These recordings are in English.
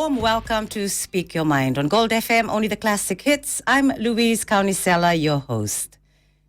warm welcome to Speak Your Mind on Gold FM, only the classic hits. I'm Louise Kaunisela, your host.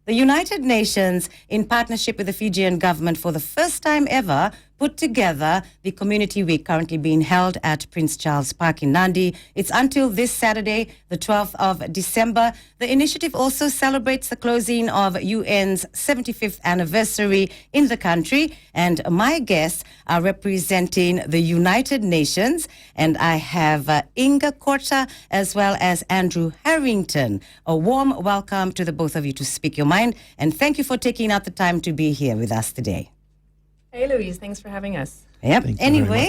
The United Nations, in partnership with the Fijian government for the first time ever, put together the Community Week currently being held at Prince Charles Park in Nadi. It's until this Saturday, the 12th of December. The initiative also celebrates the closing of UN's 75th anniversary in the country. And my guests are representing the United Nations. And I have Inga Korta as well as Andrew Harrington. A warm welcome to the both of you to Speak Your Mind. And thank you for taking out the time to be here with us today. Hey, Louise. Thanks for having us. Yep. Anyway,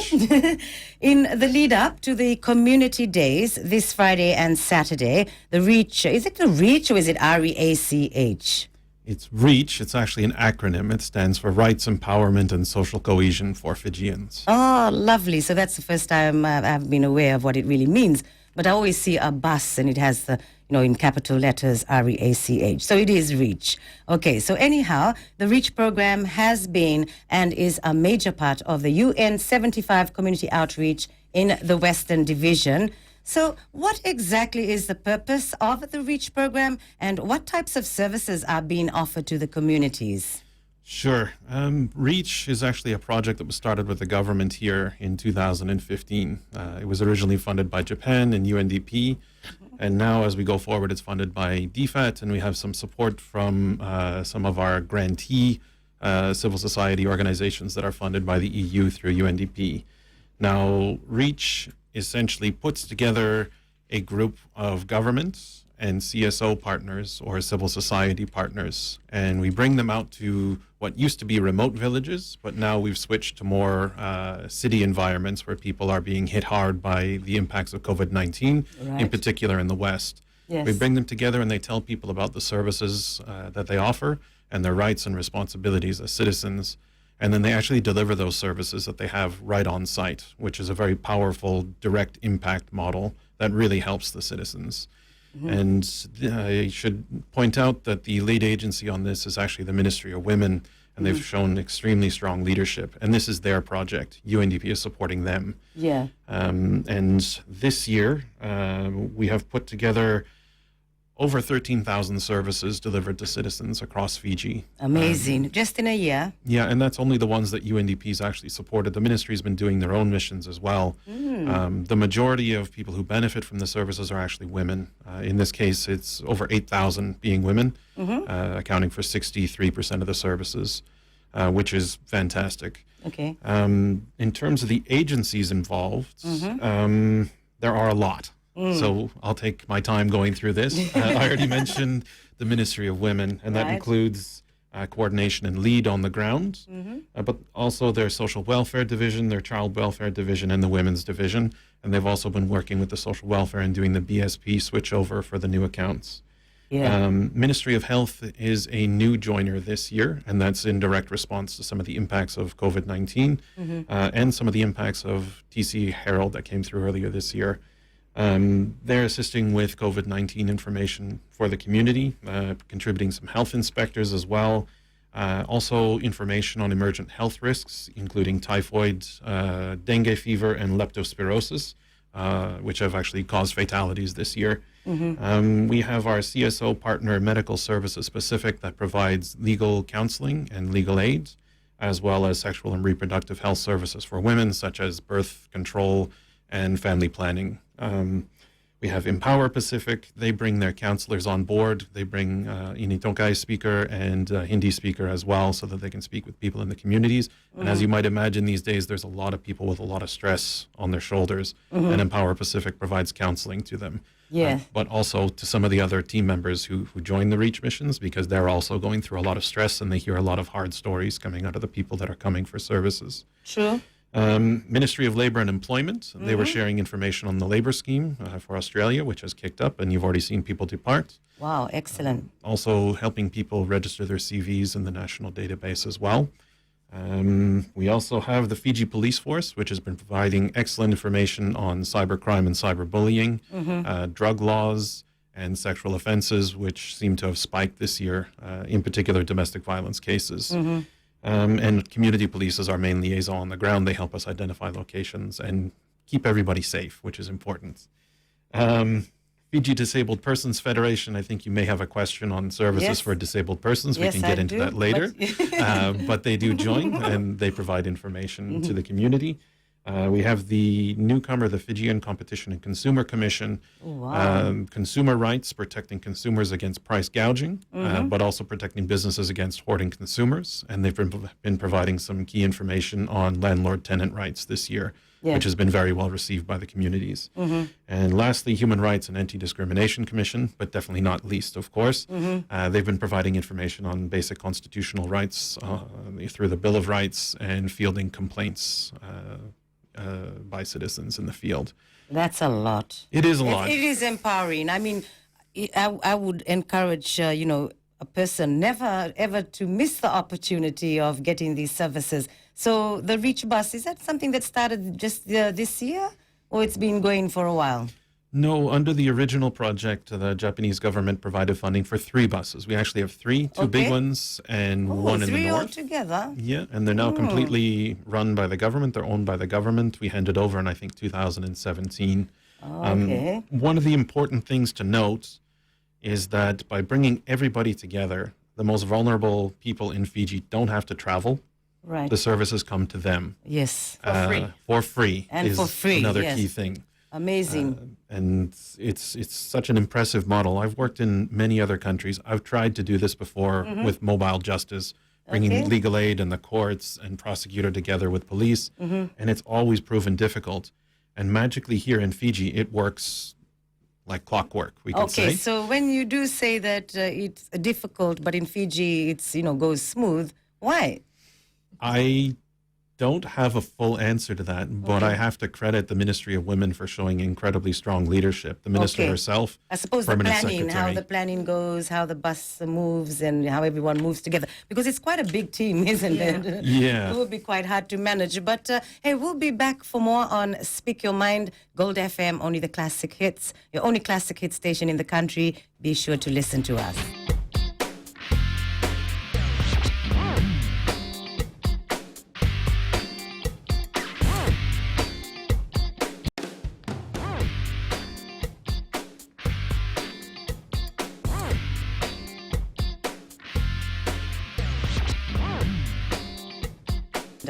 in the lead up to the community days this Friday and Saturday, the REACH, is it the REACH or is it REACH? It's REACH. It's actually an acronym. It stands for Rights, Empowerment and Social Cohesion for Fijians. Oh, lovely. So that's the first time I've been aware of what it really means. But I always see a bus and it has the, in capital letters, REACH. So it is REACH. Okay, so anyhow, the REACH program has been and is a major part of the UN 75 community outreach in the Western Division. So what exactly is the purpose of the REACH program and what types of services are being offered to the communities? Sure. REACH is actually a project that was started with the government here in 2015. It was originally funded by Japan and UNDP, and now as we go forward, it's funded by DFAT, and we have some support from some of our grantee civil society organizations that are funded by the EU through UNDP. Now, REACH essentially puts together a group of governments and CSO partners or civil society partners, and we bring them out to what used to be remote villages, but now we've switched to more city environments where people are being hit hard by the impacts of COVID-19, in particular in the West. Yes. We bring them together and they tell people about the services that they offer and their rights and responsibilities as citizens, and then they actually deliver those services that they have right on site, which is a very powerful direct impact model that really helps the citizens. And I should point out that the lead agency on this is actually the Ministry of Women, and they've shown extremely strong leadership. And this is their project. UNDP is supporting them. Yeah. And this year, we have put together over 13,000 services delivered to citizens across Fiji. Amazing. Just in a year? Yeah, and that's only the ones that UNDP's actually supported. The ministry's been doing their own missions as well. The majority of people who benefit from the services are actually women. In this case, it's over 8,000 being women, accounting for 63% of the services, which is fantastic. Okay. In terms of the agencies involved, there are a lot. So I'll take my time going through this. I already mentioned the Ministry of Women, and that includes coordination and lead on the ground, but also their social welfare division, their child welfare division, and the women's division. And they've also been working with the social welfare and doing the BSP switchover for the new accounts. Yeah. Ministry of Health is a new joiner this year, and that's in direct response to some of the impacts of COVID-19 and some of the impacts of TC Herald that came through earlier this year. They're assisting with COVID-19 information for the community, contributing some health inspectors as well. Also information on emergent health risks, including typhoid, dengue fever, and leptospirosis, which have actually caused fatalities this year. We have our CSO partner, Medical Services Pacific, that provides legal counseling and legal aid, as well as sexual and reproductive health services for women, such as birth control and family planning. We have Empower Pacific. They bring their counselors on board. They bring Initonkai speaker and Hindi speaker as well, so that they can speak with people in the communities. And as you might imagine these days, there's a lot of people with a lot of stress on their shoulders, and Empower Pacific provides counseling to them. Yeah. But also to some of the other team members who join the REACH missions, because they're also going through a lot of stress and they hear a lot of hard stories coming out of the people that are coming for services. True. Ministry of Labour and Employment, they were sharing information on the labour scheme for Australia, which has kicked up, and you've already seen people depart. Wow, excellent. Also helping people register their CVs in the national database as well. We also have the Fiji Police Force, which has been providing excellent information on cybercrime and cyberbullying, drug laws, and sexual offences, which seem to have spiked this year, in particular domestic violence cases. And community police is our main liaison on the ground. They help us identify locations and keep everybody safe, which is important. Fiji Disabled Persons Federation, I think you may have a question on services Yes. for disabled persons. We Yes, can get I into do, that later. But they do join and they provide information to the community. We have the newcomer, the Fijian Competition and Consumer Commission, consumer rights, protecting consumers against price gouging, but also protecting businesses against hoarding consumers. And they've been providing some key information on landlord-tenant rights this year, which has been very well received by the communities. And lastly, Human Rights and Anti-Discrimination Commission, but definitely not least, of course. They've been providing information on basic constitutional rights through the Bill of Rights and fielding complaints by citizens in the field. That's a lot. It is a lot. It is empowering. I mean, I would encourage, a person never ever to miss the opportunity of getting these services. So the Reach Bus, is that something that started just this year, or it's been going for a while? No, under the original project, the Japanese government provided funding for 3 buses. We actually have 3, 2 big ones and one in the 3 north. altogether. Yeah, and they're now completely run by the government. They're owned by the government. We handed over in, I think, 2017. Okay. One of the important things to note is that by bringing everybody together, the most vulnerable people in Fiji don't have to travel. Right. The services come to them. Yes. For free. For free And is for free, another yes. key thing. Amazing. And it's such an impressive model. I've worked in many other countries. I've tried to do this before with mobile justice, bringing legal aid and the courts and prosecutor together with police, and it's always proven difficult. And magically here in Fiji, it works like clockwork, we could Okay, say. so when you do say that it's difficult, but in Fiji it's goes smooth, why? I don't have a full answer to that, but I have to credit the Ministry of Women for showing incredibly strong leadership. The minister Okay. herself, I suppose the permanent planning, how secretary. the planning goes, how the bus moves, and how everyone moves together. Because it's quite a big team, isn't it? Yeah. It would be quite hard to manage. But hey, we'll be back for more on Speak Your Mind, Gold FM, only the classic hits, your only classic hit station in the country. Be sure to listen to us.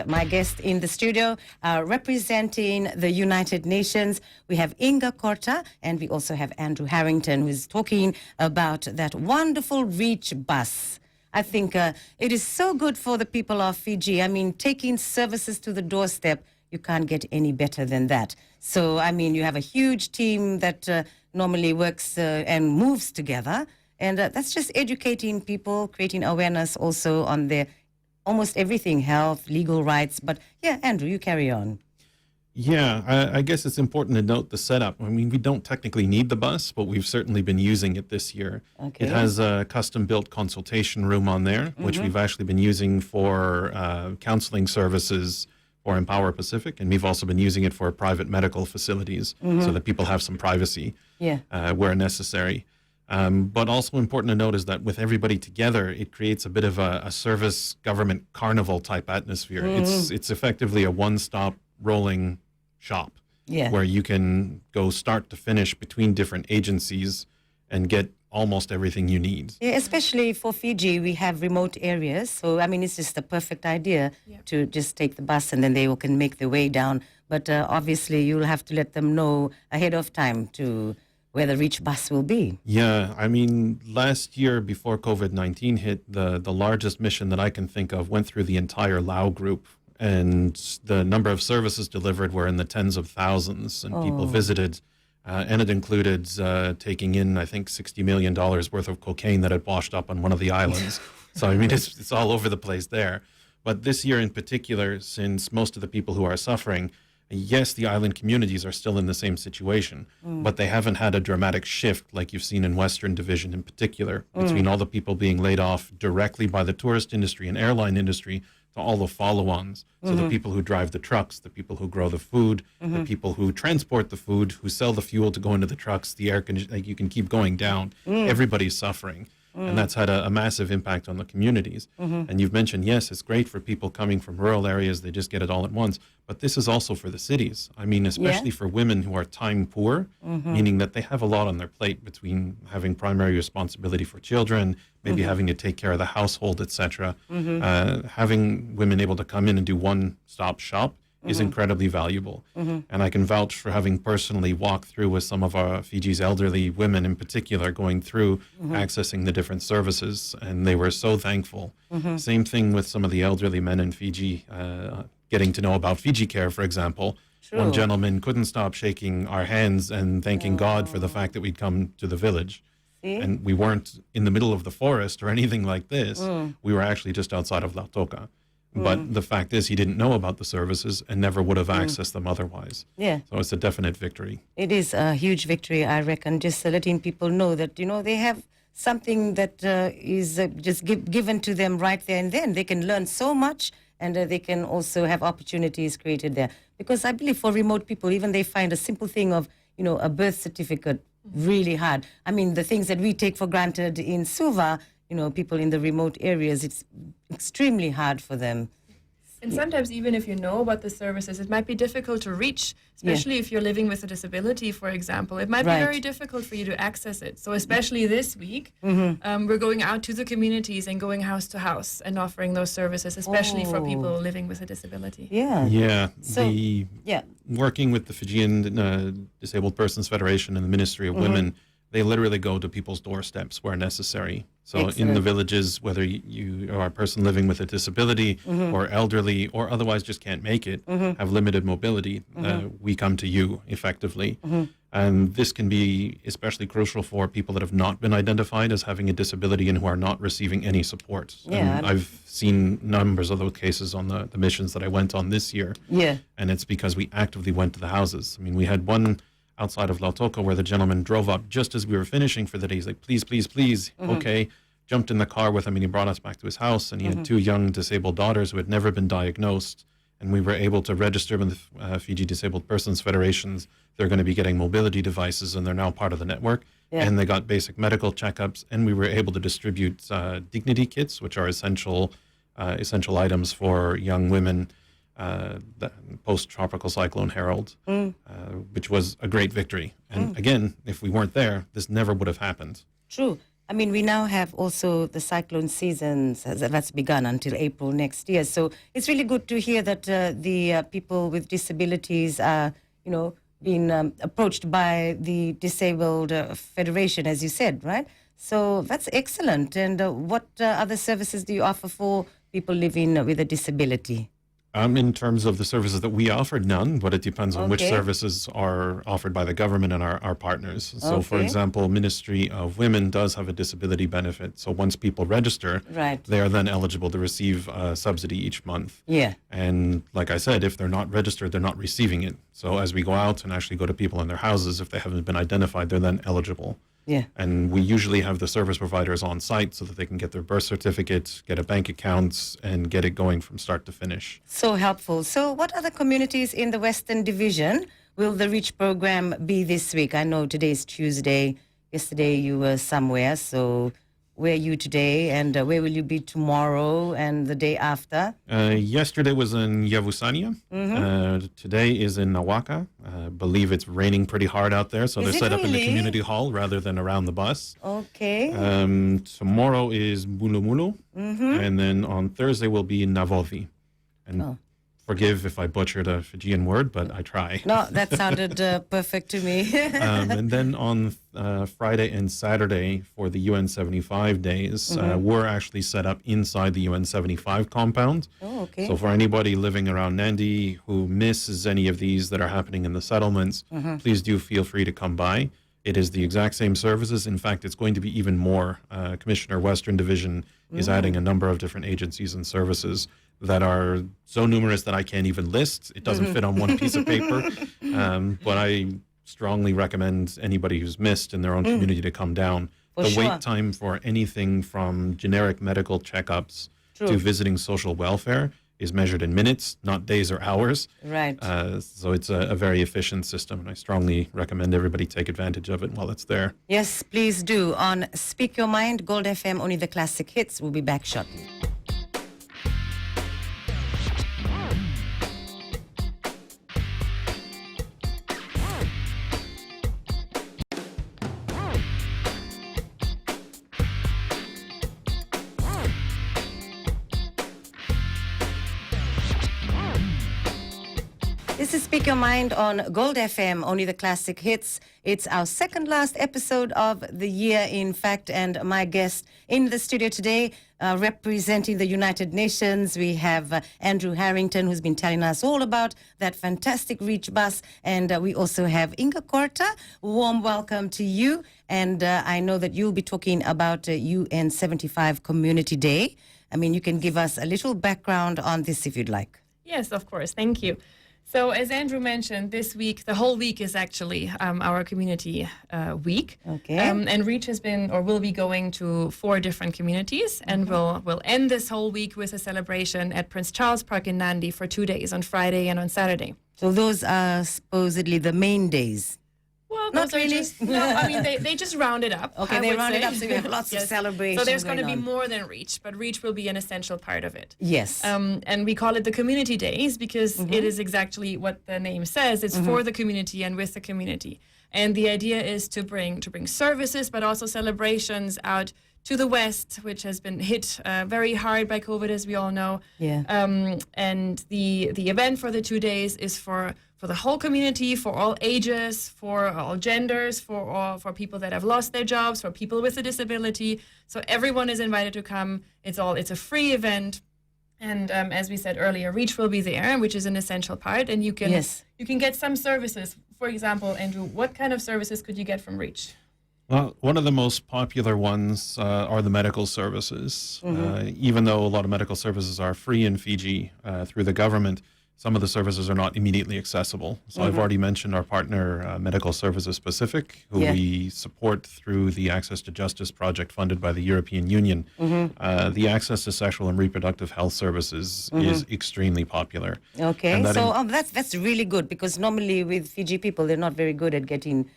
My guest in the studio, representing the United Nations, we have Inga Korta, and we also have Andrew Harrington, who is talking about that wonderful Reach Bus. I think it is so good for the people of Fiji. I mean, taking services to the doorstep, you can't get any better than that. So, I mean, you have a huge team that normally works and moves together, and that's just educating people, creating awareness also on their almost everything, health, legal rights. But yeah, Andrew, you carry on. Yeah, I guess it's important to note the setup. I mean, we don't technically need the bus, but we've certainly been using it this year. Okay. It has a custom-built consultation room on there, which we've actually been using for counseling services for Empower Pacific, and we've also been using it for private medical facilities so that people have some privacy where necessary. But also important to note is that with everybody together, it creates a bit of a service government carnival type atmosphere. It's effectively a one-stop rolling shop where you can go start to finish between different agencies and get almost everything you need. Yeah, especially for Fiji, we have remote areas. So, I mean, it's just a perfect idea to just take the bus and then they can make their way down. But obviously, you'll have to let them know ahead of time to where the Reach Bus will be. Yeah, I mean, last year before COVID-19 hit, the largest mission that I can think of went through the entire Lao group, and the number of services delivered were in the tens of thousands, and people visited, and it included taking in, I think, $60 million worth of cocaine that had washed up on one of the islands. So, I mean, it's all over the place there. But this year in particular, since most of the people who are suffering, yes, the island communities are still in the same situation, but they haven't had a dramatic shift like you've seen in Western Division in particular, between all the people being laid off directly by the tourist industry and airline industry to all the follow-ons. So the people who drive the trucks, the people who grow the food, the people who transport the food, who sell the fuel to go into the trucks, the air conditioning, like you can keep going down. Everybody's suffering. And that's had a massive impact on the communities. And you've mentioned, yes, it's great for people coming from rural areas. They just get it all at once. But this is also for the cities. I mean, especially for women who are time poor, meaning that they have a lot on their plate between having primary responsibility for children, maybe having to take care of the household, etc. Having women able to come in and do one-stop shop is incredibly valuable. And I can vouch for having personally walked through with some of our Fiji's elderly women in particular, going through accessing the different services, and they were so thankful. Same thing with some of the elderly men in Fiji, getting to know about Fiji Care, for example. One gentleman couldn't stop shaking our hands and thanking God for the fact that we'd come to the village. And we weren't in the middle of the forest or anything like this. We were actually just outside of Lautoka. But the fact is, he didn't know about the services and never would have accessed them otherwise. Yeah. So it's a definite victory. It is a huge victory, I reckon, just letting people know that, you know, they have something that is just given to them right there and then. They can learn so much, and they can also have opportunities created there. Because I believe for remote people, even they find a simple thing of, you know, a birth certificate really hard. I mean, the things that we take for granted in Suva, you know, people in the remote areas, it's extremely hard for them. And sometimes even if you know about the services, it might be difficult to reach, especially if you're living with a disability, for example. It might be very difficult for you to access it. So especially this week, we're going out to the communities and going house to house and offering those services, especially for people living with a disability. Yeah. So, Working with the Fijian Disabled Persons Federation and the Ministry of Women, they literally go to people's doorsteps where necessary. So in the villages, whether you are a person living with a disability or elderly or otherwise just can't make it, have limited mobility, we come to you effectively. And this can be especially crucial for people that have not been identified as having a disability and who are not receiving any support. And I've seen numbers of those cases on the missions that I went on this year. And it's because we actively went to the houses. I mean, we had one outside of Lautoka where the gentleman drove up just as we were finishing for the day. He's like, please, please, please. Okay. Jumped in the car with him and he brought us back to his house, and he had two young disabled daughters who had never been diagnosed. And we were able to register with the Fiji Disabled Persons Federations. They're going to be getting mobility devices, and they're now part of the network. And they got basic medical checkups, and we were able to distribute dignity kits, which are essential items for young women post-tropical cyclone Harold, which was a great victory. And again, if we weren't there, this never would have happened. True. I mean, we now have also the cyclone season that's begun until April next year. So it's really good to hear that the people with disabilities are, you know, being approached by the Disabled Federation, as you said, right? So that's excellent. And what other services do you offer for people living with a disability? In terms of the services that we offer, none, but it depends on which services are offered by the government and our partners. So, for example, Ministry of Women does have a disability benefit. So once people register, they are then eligible to receive a subsidy each month. And like I said, if they're not registered, they're not receiving it. So as we go out and actually go to people in their houses, if they haven't been identified, they're then eligible. And we usually have the service providers on site so that they can get their birth certificate, get a bank account, and get it going from start to finish. So helpful. So what other communities in the Western Division will the REACH program be this week? I know today is Tuesday. Yesterday you were somewhere. So where are you today, and where will you be tomorrow and the day after? Yesterday was in Yavusania. Today is in Nawaka. I believe it's raining pretty hard out there, so they're set up in the community hall rather than around the bus. Tomorrow is Mulumulu, and then on Thursday will be Navovi. And forgive if I butchered a Fijian word, but I try. No, that sounded perfect to me. And then on Friday and Saturday for the UN 75 days, we're actually set up inside the UN 75 compound. So for anybody living around Nandi who misses any of these that are happening in the settlements, please do feel free to come by. It is the exact same services. In fact, it's going to be even more. Commissioner Western Division is adding a number of different agencies and services that are so numerous that I can't even list. It doesn't fit on one piece of paper. But I strongly recommend anybody who's missed in their own community to come down. The wait time for anything from generic medical checkups to visiting social welfare is measured in minutes, not days or hours. Right. So it's a very efficient system, and I strongly recommend everybody take advantage of it while it's there. Yes, please do. On Speak Your Mind, Gold FM, only the classic hits. We'll be back shortly. This is Speak Your Mind on Gold FM, only the classic hits. It's our second last episode of the year, in fact, and my guest in the studio today, representing the United Nations, we have Andrew Harrington, who's been telling us all about that fantastic Reach bus, and we also have Inga Korta. Warm welcome to you, and I know that you'll be talking about UN 75 Community Day. I mean, you can give us a little background on this if you'd like. Yes, of course. Thank you. So as Andrew mentioned, this week, the whole week is actually our community week. Okay. And Reach has been or will be going to 4 different communities, and we'll end this whole week with a celebration at Prince Charles Park in Nandi for 2 days, on Friday and on Saturday. So those are supposedly the main days. Well, Not those are really. just, no, I mean, they just round it up. Okay, I they would round it say. up, so we have lots of celebrations So there's going to going be on. more than Reach, but Reach will be an essential part of it. Yes. And we call it the community days because it is exactly what the name says. It's for the community and with the community. And the idea is to bring services, but also celebrations out to the West, which has been hit very hard by COVID, as we all know. Yeah. And the event for the 2 days is for the whole community, for all ages, for all genders, for people that have lost their jobs, for people with a disability. So everyone is invited to come. It's a free event. And as we said earlier, Reach will be there, which is an essential part. And you can get some services. For example, Andrew, what kind of services could you get from Reach? Well, one of the most popular ones are the medical services. Even though a lot of medical services are free in Fiji through the government, some of the services are not immediately accessible. So I've already mentioned our partner, Medical Services Pacific, who we support through the Access to Justice project funded by the European Union. The access to sexual and reproductive health services is extremely popular. Okay, And that so that's really good, because normally with Fiji people, they're not very good at getting,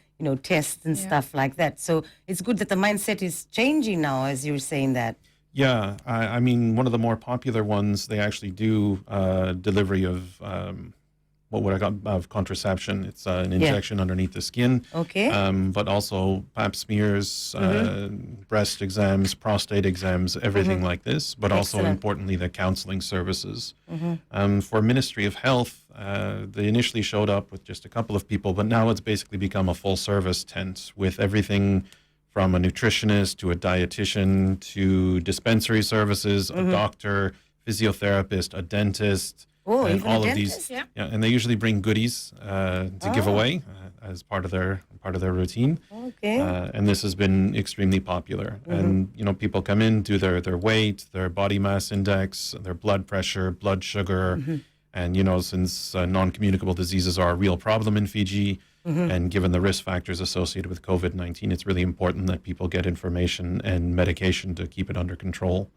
tests and stuff like that. So it's good that the mindset is changing now, as you're saying that. Yeah, I mean, one of the more popular ones, they actually do delivery of of contraception. It's an injection underneath the skin. Okay. But also pap smears, breast exams, prostate exams, everything like this. But also Excellent. importantly, the counseling services. For Ministry of Health, they initially showed up with just a couple of people, but now it's basically become a full service tent with everything from a nutritionist to a dietitian to dispensary services, a doctor, physiotherapist, a dentist, Oh, and even all a of dentist? these. Yeah, and they usually bring goodies to give away as part of their routine. Okay. And this has been extremely popular. And people come in, do their weight, their body mass index, their blood pressure, blood sugar, and since non-communicable diseases are a real problem in Fiji. And given the risk factors associated with COVID-19, it's really important that people get information and medication to keep it under control.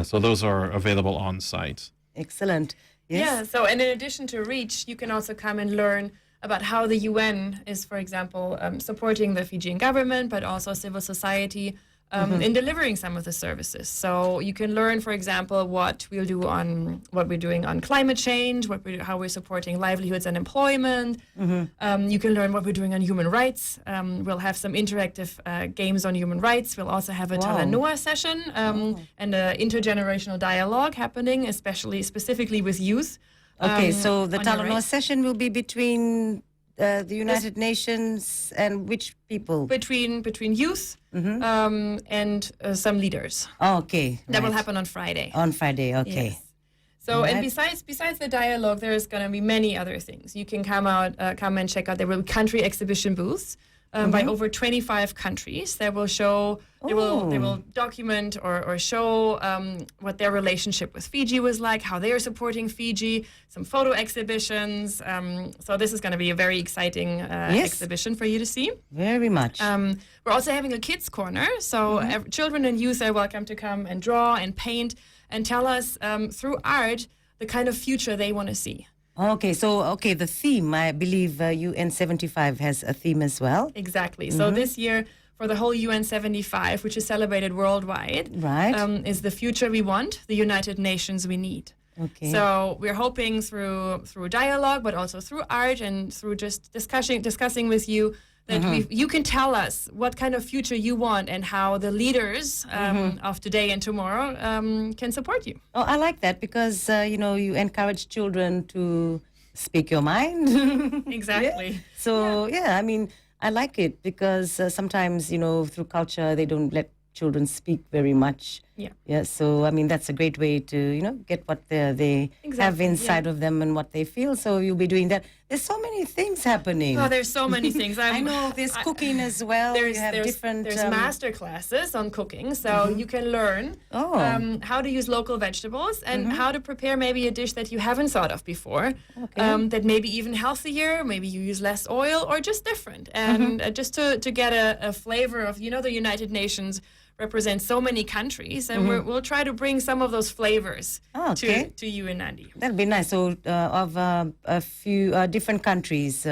So those are available on site. Excellent. Yes. Yeah, so and in addition to Reach, you can also come and learn about how the UN is, for example, supporting the Fijian government, but also civil society in delivering some of the services. So you can learn, for example, what we're doing on climate change, how we're supporting livelihoods and employment. You can learn what we're doing on human rights. We'll have some interactive games on human rights. We'll also have a Talanoa session and an intergenerational dialogue happening, specifically with youth. Okay, so the on your Talanoa rights. session will be between the United Nations and which people? Between youth and some leaders. Okay. That will right. happen on Friday. On Friday, okay. Yes. So, and besides the dialogue, there's going to be many other things. You can come and check out. There will be country exhibition booths by over 25 countries. That will show, they will document or show what their relationship with Fiji was like, how they are supporting Fiji. Some photo exhibitions. So this is going to be a very exciting exhibition for you to see. Very much. We're also having a kids corner, so children and youth are welcome to come and draw and paint and tell us through art the kind of future they want to see. Okay, so the theme, I believe UN 75 has a theme as well. Exactly. So this year, for the whole UN 75, which is celebrated worldwide, Right. is the future we want, the United Nations we need. Okay. So we're hoping through dialogue, but also through art and through just discussing with you that you can tell us what kind of future you want and how the leaders of today and tomorrow can support you. Oh, I like that because, you encourage children to speak your mind. Exactly. So, I mean, I like it because sometimes, through culture, they don't let children speak very much. Yeah. Yeah. So, I mean, that's a great way to, get what they have Exactly, inside of them and what they feel. So you'll be doing that. There's so many things happening. Oh, there's so many things. I know there's cooking as well. There's you have different. There's master classes on cooking, so you can learn how to use local vegetables and how to prepare maybe a dish that you haven't thought of before. Okay. That may be even healthier. Maybe you use less oil or just different, and just to get a flavor of the United Nations represents so many countries, and we'll try to bring some of those flavors to you and Nandi. That'll be nice. So of a few different countries'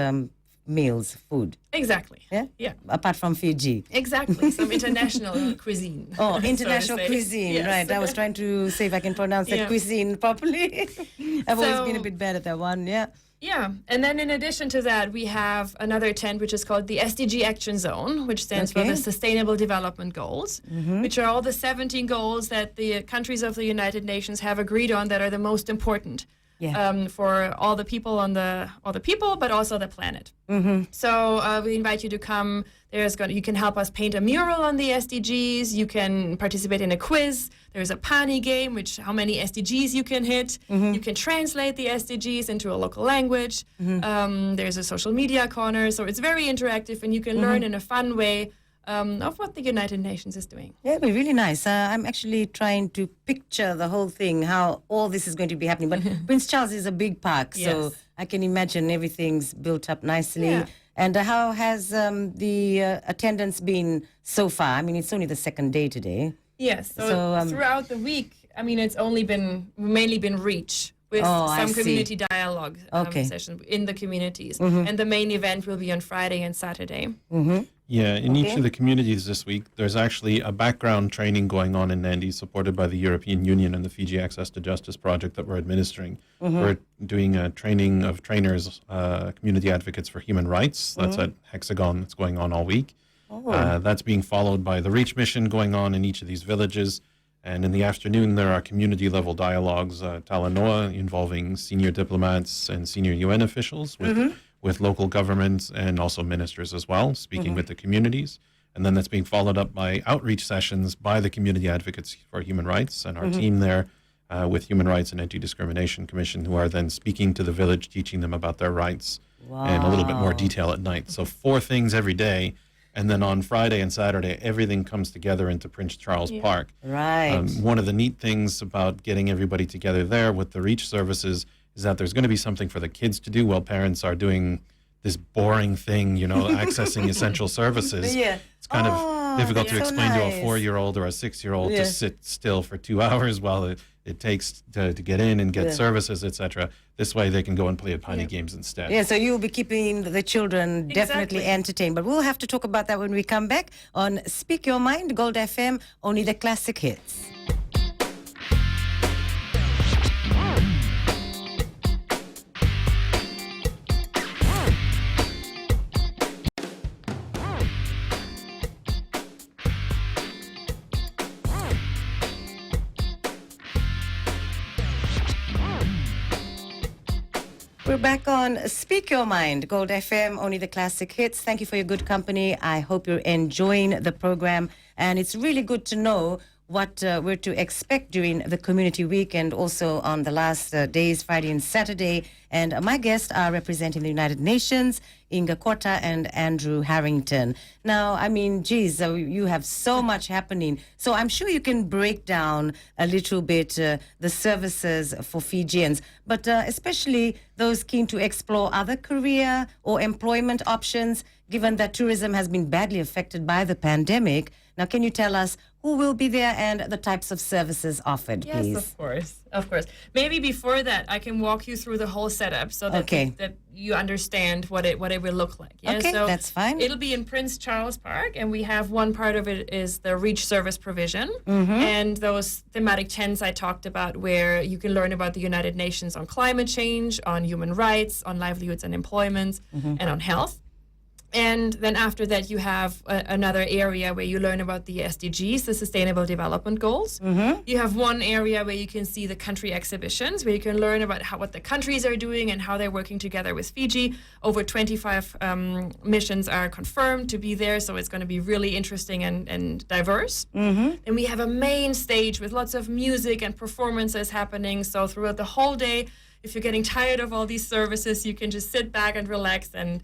meals, food. Exactly. Yeah. Apart from Fiji. Exactly. Some international cuisine. Oh, so international to say. cuisine. Yes. Right. I was trying to see if I can pronounce that cuisine properly. I've always been a bit bad at that one. Yeah. Yeah, and then in addition to that, we have another tent, which is called the Sdg Action Zone, which stands for the Sustainable Development Goals, which are all the 17 goals that the countries of the United Nations have agreed on that are the most important for all the people but also the planet. So we invite you to come. You can help us paint a mural on the SDGs. You can participate in a quiz. There's a pani game, how many SDGs you can hit. You can translate the SDGs into a local language. There's a social media corner. So it's very interactive, and you can learn in a fun way of what the United Nations is doing. Yeah, it'll be really nice. I'm actually trying to picture the whole thing, how all this is going to be happening. But Prince Charles is a big park, so I can imagine everything's built up nicely. Yeah. And how has the attendance been so far? I mean, it's only the second day today. Yes. So throughout the week, I mean, it's mainly been reach with some community dialogue sessions in the communities. And the main event will be on Friday and Saturday. Yeah, in each of the communities this week, there's actually a background training going on in Nandi, supported by the European Union and the Fiji Access to Justice project that we're administering. We're doing a training of trainers, community advocates for human rights. That's at Hexagon. That's going on all week. That's being followed by the Reach mission going on in each of these villages. And in the afternoon, there are community-level dialogues, Talanoa, involving senior diplomats and senior UN officials with local governments and also ministers as well, speaking with the communities. And then that's being followed up by outreach sessions by the community advocates for human rights and our team there with Human Rights and Anti-Discrimination Commission, who are then speaking to the village, teaching them about their rights and a little bit more detail at night. So 4 things every day. And then on Friday and Saturday, everything comes together into Prince Charles Park. Right. One of the neat things about getting everybody together there with the Reach services is that there's going to be something for the kids to do while parents are doing this boring thing, accessing essential services. Yeah. It's kind of difficult to explain to a 4-year-old or a 6-year-old to sit still for 2 hours while it takes to get in and get services, etc. This way they can go and play at Piney games instead. Yeah, so you'll be keeping the children definitely entertained. But we'll have to talk about that when we come back on Speak Your Mind, Gold FM, only the classic hits. We're back on Speak Your Mind, Gold FM, only the classic hits. Thank you for your good company. I hope you're enjoying the program. And it's really good to know what we're to expect during the community week and also on the last days, Friday and Saturday. And my guests are representing the United Nations, Inga Kota and Andrew Harrington. Now, I mean, geez, you have so much happening. So I'm sure you can break down a little bit the services for Fijians, but especially those keen to explore other career or employment options, given that tourism has been badly affected by the pandemic. Now, can you tell us who will be there and the types of services offered, Yes, please? of course. Maybe before that, I can walk you through the whole setup so that, that you understand what it will look like. Yeah? Okay, so that's fine. It'll be in Prince Charles Park, and we have one part of it is the Reach service provision, and those thematic tents I talked about, where you can learn about the United Nations on climate change, on human rights, on livelihoods and employment, and on health. And then after that, you have another area where you learn about the SDGs, the Sustainable Development Goals. You have one area where you can see the country exhibitions, where you can learn about what the countries are doing and how they're working together with Fiji. Over 25 missions are confirmed to be there, so it's going to be really interesting and diverse. And we have a main stage with lots of music and performances happening. So throughout the whole day, if you're getting tired of all these services, you can just sit back and relax and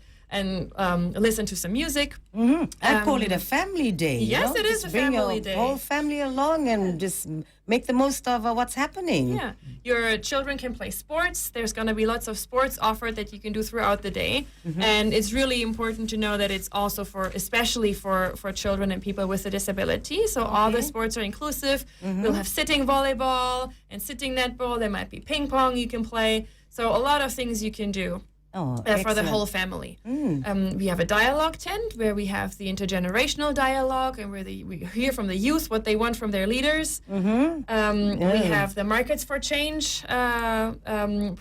listen to some music. I call it a family day. Yes, it is just a bring family your day. whole family along and just make the most of what's happening. Yeah, your children can play sports. There's going to be lots of sports offered that you can do throughout the day. And it's really important to know that it's also especially for children and people with a disability. So all the sports are inclusive. We'll have sitting volleyball and sitting netball. There might be ping pong you can play. So a lot of things you can do. For the whole family. We have a dialogue tent where we have the intergenerational dialogue and where we hear from the youth what they want from their leaders. We have the Markets for Change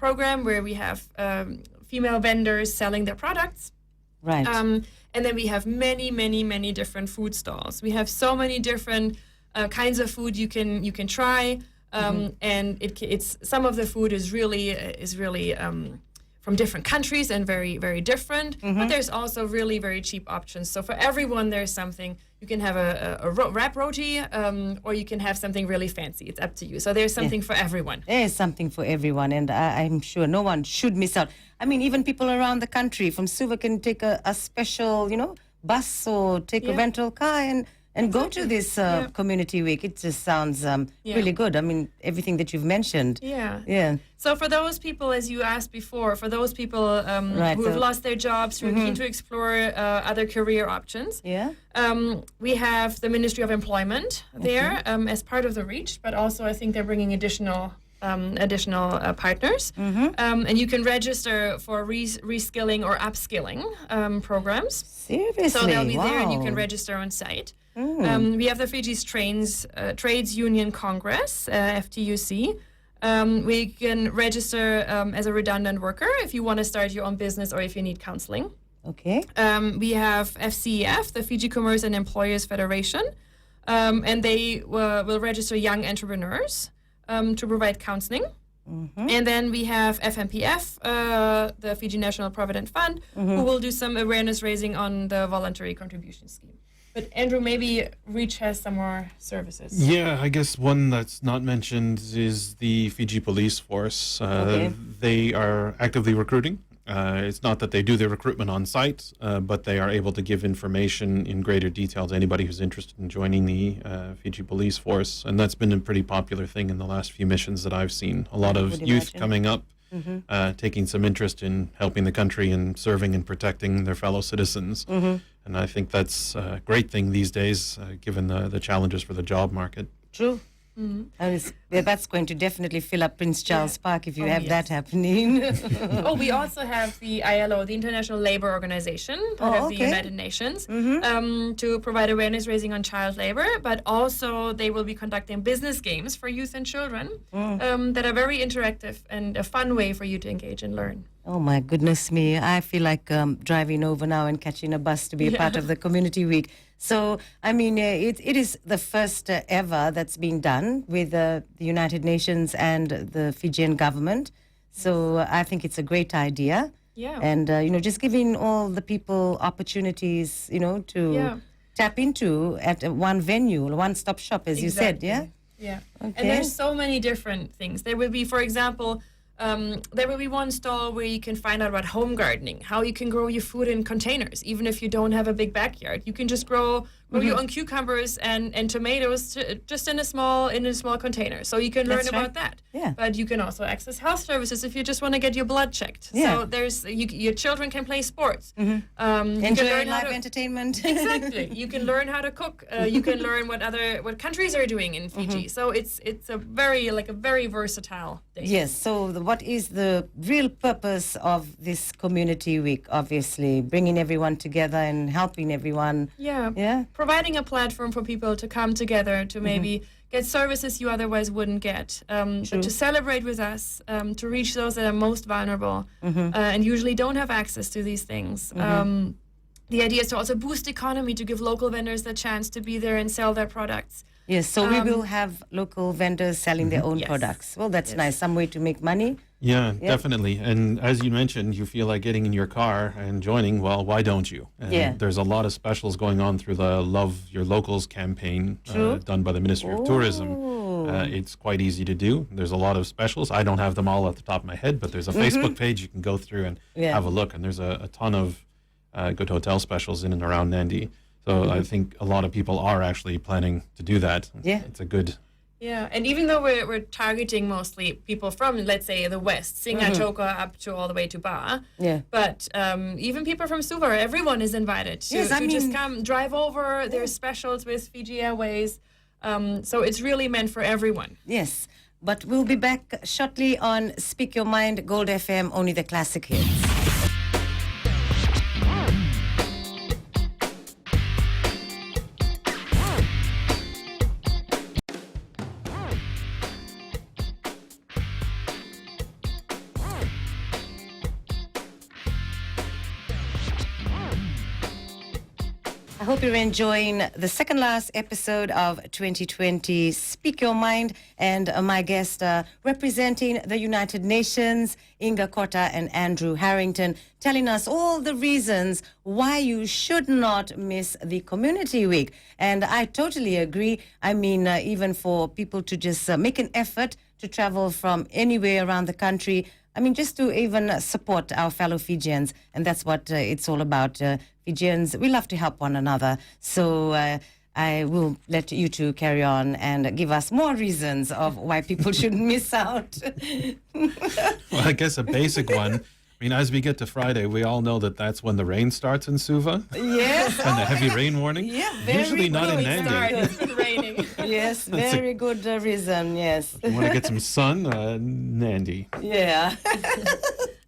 program where we have female vendors selling their products. Right. And then we have many, many, many different food stalls. We have so many different kinds of food you can try. And it's some of the food is really from different countries and very, very different. But there's also really very cheap options. So for everyone, there's something. You can have a wrap roti, or you can have something really fancy. It's up to you. So there's something for everyone. There is something for everyone, and I'm sure no one should miss out. I mean, even people around the country from Suva can take a special, bus or take a rental car and go to this community week. It just sounds really good. I mean, everything that you've mentioned. Yeah. So for those people, as you asked before, for those people who have lost their jobs, who are keen to explore other career options, we have the Ministry of Employment there as part of the Reach, but also I think they're bringing additional partners. And you can register for reskilling or upskilling programs. Seriously? So they'll be there and you can register on site. We have the Fiji's Trades Union Congress, FTUC. We can register as a redundant worker if you want to start your own business or if you need counseling. Okay. We have FCEF, the Fiji Commerce and Employers Federation, and they will register young entrepreneurs to provide counseling. And then we have FMPF, the Fiji National Provident Fund, who will do some awareness raising on the voluntary contribution scheme. But Andrew, maybe Reach has some more services. Yeah, I guess one that's not mentioned is the Fiji Police Force. They are actively recruiting. It's not that they do their recruitment on site, but they are able to give information in greater detail to anybody who's interested in joining the Fiji Police Force. And that's been a pretty popular thing in the last few missions that I've seen. A lot of youth coming up, taking some interest in helping the country and serving and protecting their fellow citizens. And I think that's a great thing these days, given the challenges for the job market. True. That's going to definitely fill up Prince Charles Park if you have that happening. We also have the ILO, the International Labor Organization, part of the United Nations, to provide awareness raising on child labor, but also they will be conducting business games for youth and children that are very interactive and a fun way for you to engage and learn. Oh my goodness me. I feel like driving over now and catching a bus to be a part of the community week. So, I mean, it is the first ever that's being done with the United Nations and the Fijian government. So I think it's a great idea. Yeah. And, just giving all the people opportunities, to tap into at one venue, a one-stop shop, as you said, yeah? Yeah. Okay. And there's so many different things. There will be, for example, there will be one stall where you can find out about home gardening, how you can grow your food in containers, even if you don't have a big backyard. You can just grow grow your own cucumbers and tomatoes just in a small container. So you can learn about that. Yeah. But you can also access health services if you just want to get your blood checked. Yeah. So there's your children can play sports. Enjoy you can learn live entertainment. Exactly. You can learn how to cook. You can learn what countries are doing in Fiji. So it's a very versatile day. Yes. So what is the real purpose of this community week? Obviously, bringing everyone together and helping everyone. Yeah. Providing a platform for people to come together to maybe get services you otherwise wouldn't get, but to celebrate with us, to reach those that are most vulnerable and usually don't have access to these things. The idea is to also boost economy, to give local vendors the chance to be there and sell their products. Yes, so we will have local vendors selling their own products. Well, that's nice. Some way to make money. Yeah, definitely. And as you mentioned, you feel like getting in your car and joining. Well, why don't you? And there's a lot of specials going on through the Love Your Locals campaign done by the Ministry of Tourism. It's quite easy to do. There's a lot of specials. I don't have them all at the top of my head, but there's a Facebook page you can go through and have a look. And there's a ton of good hotel specials in and around Nandi. So I think a lot of people are actually planning to do that. Yeah. It's a good... Yeah, and even though we're targeting mostly people from, let's say, the West, Singa, Choka, up to all the way to Ba, but even people from Suva, everyone is invited to just come, drive over. There's specials with Fiji Airways. So it's really meant for everyone. Yes, but we'll be back shortly on Speak Your Mind, Gold FM, only the classic hits. I hope you're enjoying the second last episode of 2020 Speak Your Mind, and my guest representing the United Nations, Inga Kota and Andrew Harrington, telling us all the reasons why you should not miss the Community Week. And I totally agree. I mean, even for people to just make an effort to travel from anywhere around the country, I mean, just to even support our fellow Fijians, and that's what it's all about. Fijians, we love to help one another. So I will let you two carry on and give us more reasons of why people shouldn't miss out. Well, I guess a basic one. I mean, as we get to Friday, we all know that that's when the rain starts in Suva. Yes. And the heavy rain warning. Yeah, very Usually not in good. Nandi. It's been raining. Yes, very good reason, yes. You want to get some sun? Nandi. Yeah.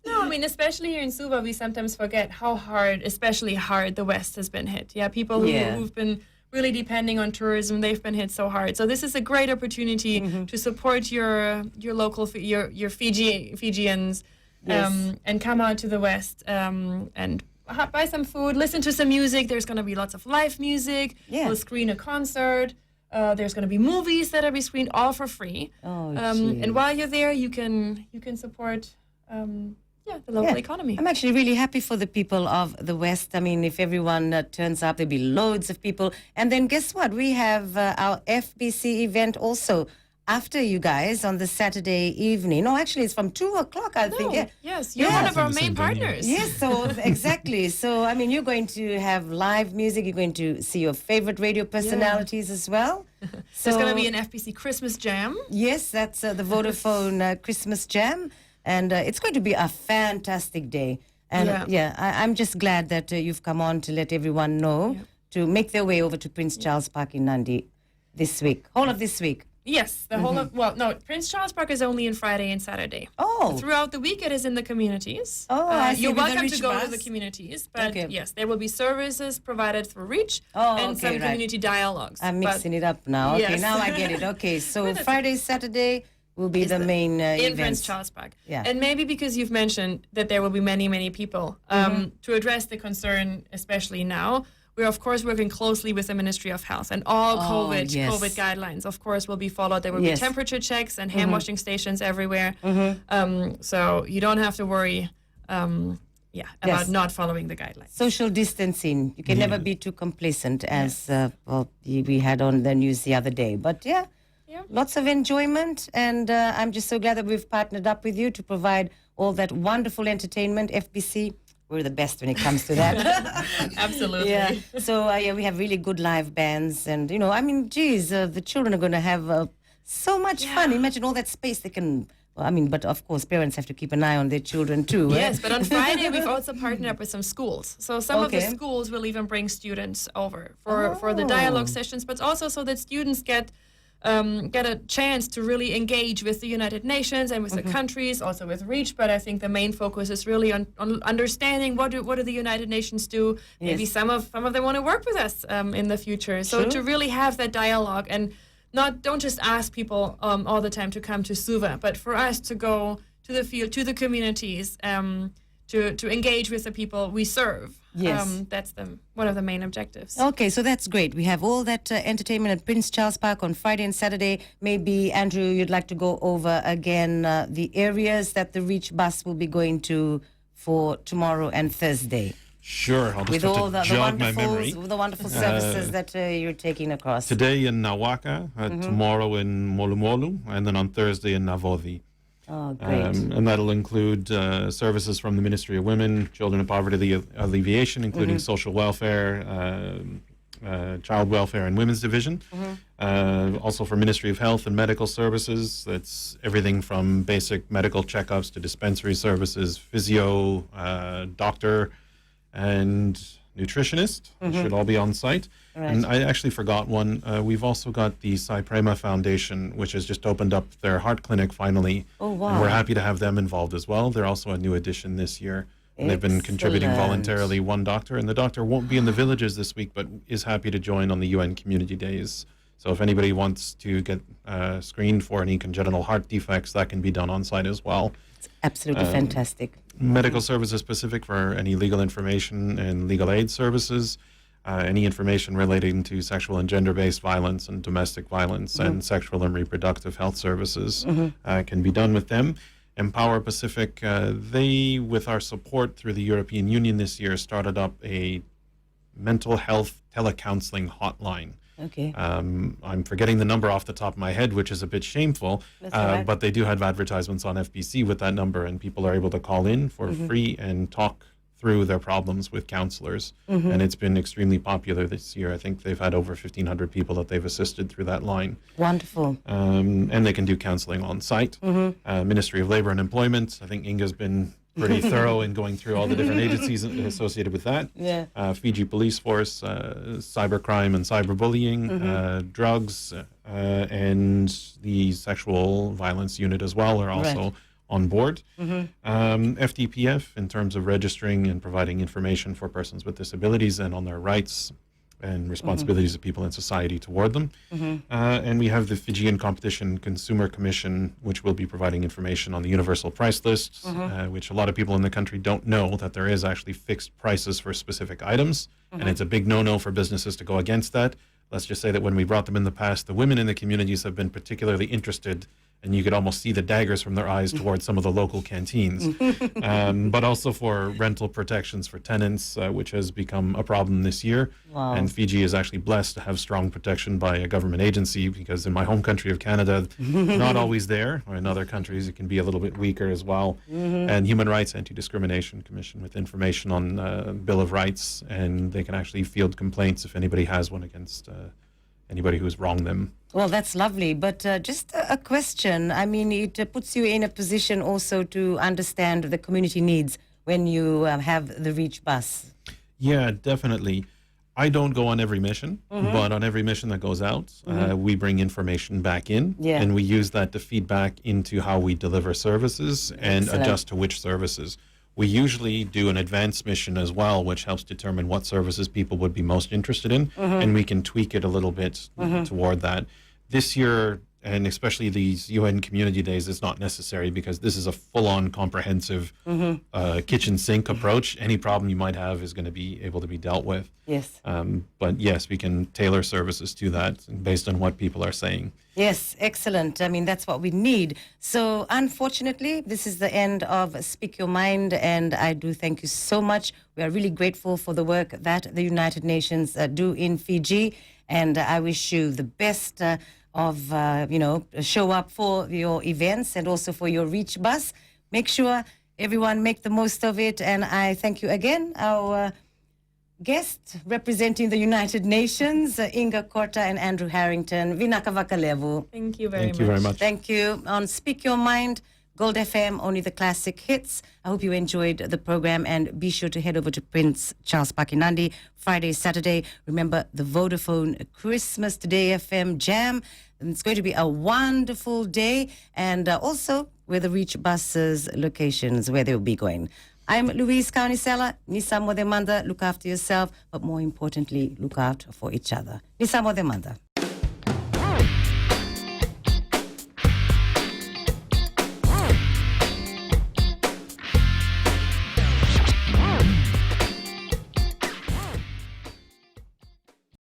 No, I mean, especially here in Suva, we sometimes forget how especially hard the West has been hit. Yeah, people who've been really depending on tourism, they've been hit so hard. So this is a great opportunity to support your local, your Fijians. And come out to the West and buy some food, listen to some music. There's going to be lots of live music. We'll screen a concert. There's going to be movies that will be screened, all for free. And while you're there, you can support the local economy. I'm actually really happy for the people of the West. I mean, if everyone turns up, there'll be loads of people. And then guess what? We have our FBC event also after you guys on the Saturday evening. No, actually, it's from 2 o'clock, I think. Yeah. Yes, you're one of our main partners. Yes, so exactly. So, I mean, you're going to have live music. You're going to see your favorite radio personalities as well. So there's going to be an FBC Christmas Jam. Yes, that's the Vodafone Christmas Jam. And it's going to be a fantastic day. And I'm just glad that you've come on to let everyone know to make their way over to Prince Charles Park in Nandi this week, whole of this week. Yes, the whole of, Prince Charles Park is only on Friday and Saturday. Oh. Throughout the week, it is in the communities. Oh, I see. You're With the welcome Reach to go bus? to the communities, but yes, there will be services provided through Reach and some right. community dialogues. I'm mixing it up now. Okay, Yes. now I get it. Okay, so Friday, Saturday will be the main in events. Prince Charles Park. Yeah. And maybe because you've mentioned that there will be many, many people, to address the concern, especially now, we're, of course, working closely with the Ministry of Health, and all COVID guidelines, of course, will be followed. There will be temperature checks and hand washing stations everywhere. So you don't have to worry about not following the guidelines. Social distancing. You can never be too complacent, as we had on the news the other day. But lots of enjoyment, and I'm just so glad that we've partnered up with you to provide all that wonderful entertainment. FBC, we're the best when it comes to that. Absolutely. Yeah. So we have really good live bands, and I mean, geez, the children are going to have so much fun. Imagine all that space they can. Well, I mean, but of course, parents have to keep an eye on their children too. Yes, but on Friday we've also partnered up with some schools. So some of the schools will even bring students over for the dialogue sessions, but also so that students get a chance to really engage with the United Nations and with the countries, also with REACH. But I think the main focus is really on understanding what do the United Nations do. Maybe some of them want to work with us in the future. So to really have that dialogue and don't just ask people all the time to come to Suva, but for us to go to the field, to the communities, to engage with the people we serve. Yes. That's one of the main objectives. Okay, so that's great. We have all that entertainment at Prince Charles Park on Friday and Saturday. Maybe, Andrew, you'd like to go over again the areas that the REACH bus will be going to for tomorrow and Thursday. Sure, I'll just With have all to the jog my memory. the wonderful services that you're taking across. Today in Nawaka, tomorrow in Molumolu, and then on Thursday in Navodi. Oh, great. And that'll include services from the Ministry of Women, Children and Poverty Alleviation, including social welfare, child welfare and women's division. Also for Ministry of Health and Medical Services, that's everything from basic medical checkups to dispensary services, physio, doctor, and nutritionist. Should all be on site. Right. And I actually forgot one. We've also got the Cyprema Foundation, which has just opened up their heart clinic finally. Oh, wow. And we're happy to have them involved as well. They're also a new addition this year. And they've been contributing voluntarily one doctor. And the doctor won't be in the villages this week, but is happy to join on the UN Community Days. So if anybody wants to get screened for any congenital heart defects, that can be done on site as well. It's absolutely fantastic. Medical services specific for any legal information and legal aid services. Any information relating to sexual and gender-based violence and domestic violence and sexual and reproductive health services can be done with them. Empower Pacific, they, with our support through the European Union this year, started up a mental health telecounseling hotline. Okay. I'm forgetting the number off the top of my head, which is a bit shameful, but they do have advertisements on FBC with that number, and people are able to call in for free and talk through their problems with counselors. And it's been extremely popular this year. I think they've had over 1,500 people that they've assisted through that line. Wonderful. And they can do counseling on site. Ministry of Labor and Employment, I think Inga's been pretty thorough in going through all the different agencies associated with that. Yeah. Fiji Police Force, cybercrime and cyberbullying, drugs, and the sexual violence unit as well are also on board. FDPF in terms of registering and providing information for persons with disabilities and on their rights and responsibilities of people in society toward them. And we have the Fijian Competition Consumer Commission, which will be providing information on the universal price list, which a lot of people in the country don't know that there is actually fixed prices for specific items. And it's a big no-no for businesses to go against that. Let's just say that when we brought them in the past, the women in the communities have been particularly interested, and you could almost see the daggers from their eyes towards some of the local canteens. But also for rental protections for tenants, which has become a problem this year. Wow. And Fiji is actually blessed to have strong protection by a government agency, because in my home country of Canada, not always there, or in other countries it can be a little bit weaker as well. And Human Rights Anti-Discrimination Commission with information on Bill of Rights, and they can actually field complaints if anybody has one against anybody who's wronged them. Well, that's lovely. But just a question. I mean, it puts you in a position also to understand the community needs when you have the REACH bus. Yeah, definitely. I don't go on every mission, but on every mission that goes out, we bring information back in, and we use that to feed back into how we deliver services and adjust to which services. We usually do an advanced mission as well, which helps determine what services people would be most interested in, and we can tweak it a little bit toward that. This year, and especially these UN Community Days, it's not necessary, because this is a full-on comprehensive kitchen sink approach. Any problem you might have is going to be able to be dealt with. Yes. But yes, we can tailor services to that based on what people are saying. Yes, excellent. I mean, that's what we need. So, unfortunately, this is the end of Speak Your Mind, and I do thank you so much. We are really grateful for the work that the United Nations do in Fiji, and I wish you the best show up for your events and also for your REACH bus. Make sure Everyone make the most of it. And I thank you again, our guest representing the United Nations, Inga Korta and Andrew Harrington. Vinaka Vakalevu. Thank you very much. Thank you very much. Thank you. On Speak Your Mind, Gold FM, only the classic hits. I hope you enjoyed the program, and be sure to head over to Prince Charles Pakinandi Friday, Saturday. Remember the Vodafone Christmas Today FM Jam. And it's going to be a wonderful day, and also where the Reach buses locations, where they'll be going. I'm Louise Kaunisela. Nisamo Demanda, look after yourself, but more importantly, look out for each other. Nisamo Demanda.